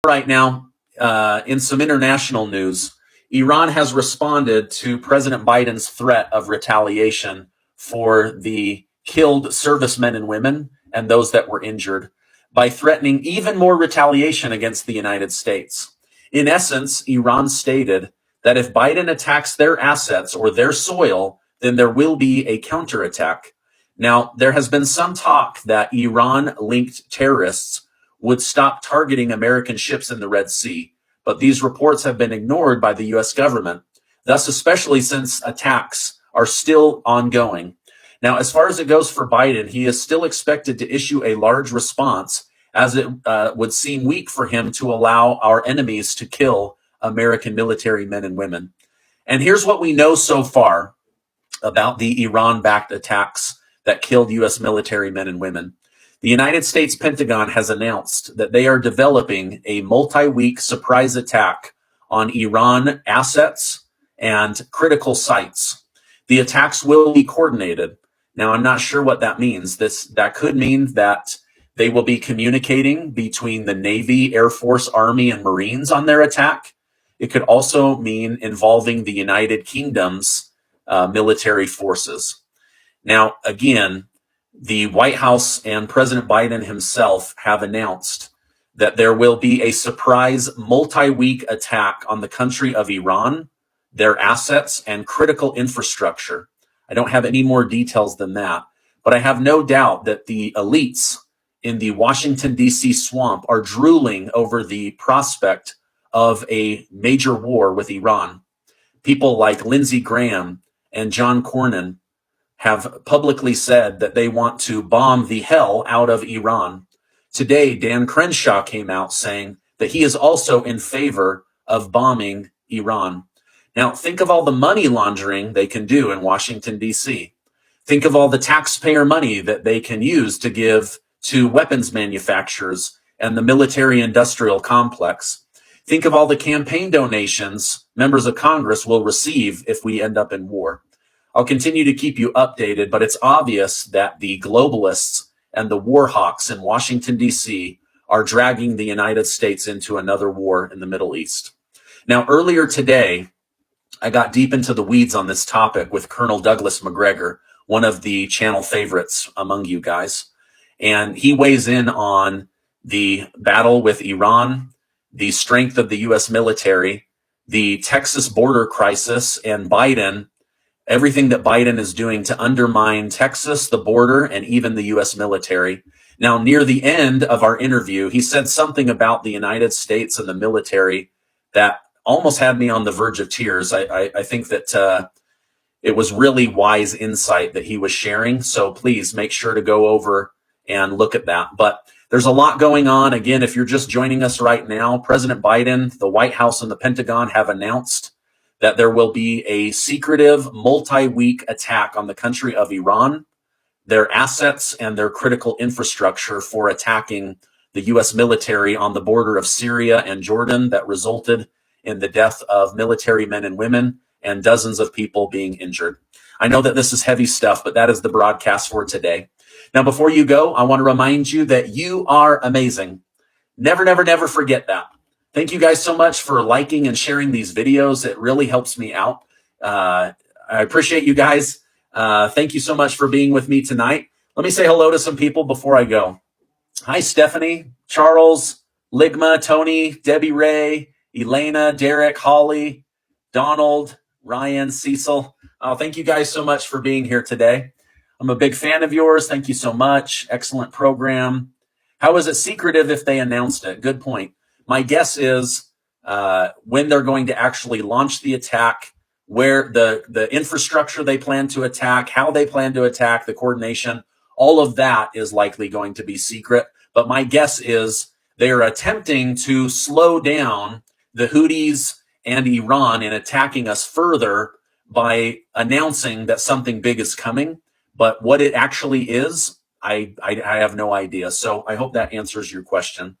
Right now, in some international news, Iran has responded to President Biden's threat of retaliation for the killed servicemen and women and those that were injured by threatening even more retaliation against the United States. In essence, Iran stated that if Biden attacks their assets or their soil, then there will be a counterattack. Now, there has been some talk that Iran-linked terrorists would stop targeting American ships in the Red Sea, but these reports have been ignored by the U.S. government, thus especially since attacks are still ongoing. Now, as far as it goes for Biden, he is still expected to issue a large response, as it would seem weak for him to allow our enemies to kill American military men and women. And here's what we know so far about the Iran-backed attacks that killed U.S. military men and women. The United States Pentagon has announced that they are developing a multi-week surprise attack on Iran assets and critical sites. The attacks will be coordinated. Now, I'm not sure what that means. That could mean that they will be communicating between the Navy, Air Force, Army, and Marines on their attack. It could also mean involving the United Kingdom's military forces. Now, again, the White House and President Biden himself have announced that there will be a surprise multi-week attack on the country of Iran, their assets, and critical infrastructure. I don't have any more details than that, but I have no doubt that the elites in the Washington, D.C. swamp are drooling over the prospect of a major war with Iran. People like Lindsey Graham and John Cornyn have publicly said that they want to bomb the hell out of Iran. Today, Dan Crenshaw came out saying that he is also in favor of bombing Iran. Now, think of all the money laundering they can do in Washington, D.C. Think of all the taxpayer money that they can use to give to weapons manufacturers and the military-industrial complex. Think of all the campaign donations members of Congress will receive if we end up in war. I'll continue to keep you updated, but it's obvious that the globalists and the war hawks in Washington, D.C. are dragging the United States into another war in the Middle East. Now, earlier today, I got deep into the weeds on this topic with Colonel Douglas Macgregor, one of the channel favorites among you guys. And he weighs in on the battle with Iran, the strength of the U.S. military, the Texas border crisis, and Biden, everything that Biden is doing to undermine Texas, the border, and even the U.S. military. Now, near the end of our interview, he said something about the United States and the military that almost had me on the verge of tears. I think that it was really wise insight that he was sharing. So please make sure to go over and look at that. But there's a lot going on. Again, if you're just joining us right now, President Biden, the White House, and the Pentagon have announced that there will be a secretive multi-week attack on the country of Iran, their assets, and their critical infrastructure for attacking the U.S. military on the border of Syria and Jordan that resulted in the death of military men and women and dozens of people being injured. I know that this is heavy stuff, but that is the broadcast for today. Now, before you go, I want to remind you that you are amazing. Never, never, never forget that. Thank you guys so much for liking and sharing these videos. It really helps me out. I appreciate you guys. Thank you so much for being with me tonight. Let me say hello to some people before I go. Hi, Stephanie, Charles, Ligma, Tony, Debbie Ray, Elena, Derek, Holly, Donald, Ryan, Cecil. Thank you guys so much for being here today. I'm a big fan of yours. Thank you so much. Excellent program. How is it secretive if they announced it? Good point. My guess is when they're going to actually launch the attack, where the infrastructure they plan to attack, how they plan to attack, the coordination, all of that is likely going to be secret. But my guess is they are attempting to slow down the Houthis and Iran in attacking us further by announcing that something big is coming. But what it actually is, I have no idea. So I hope that answers your question.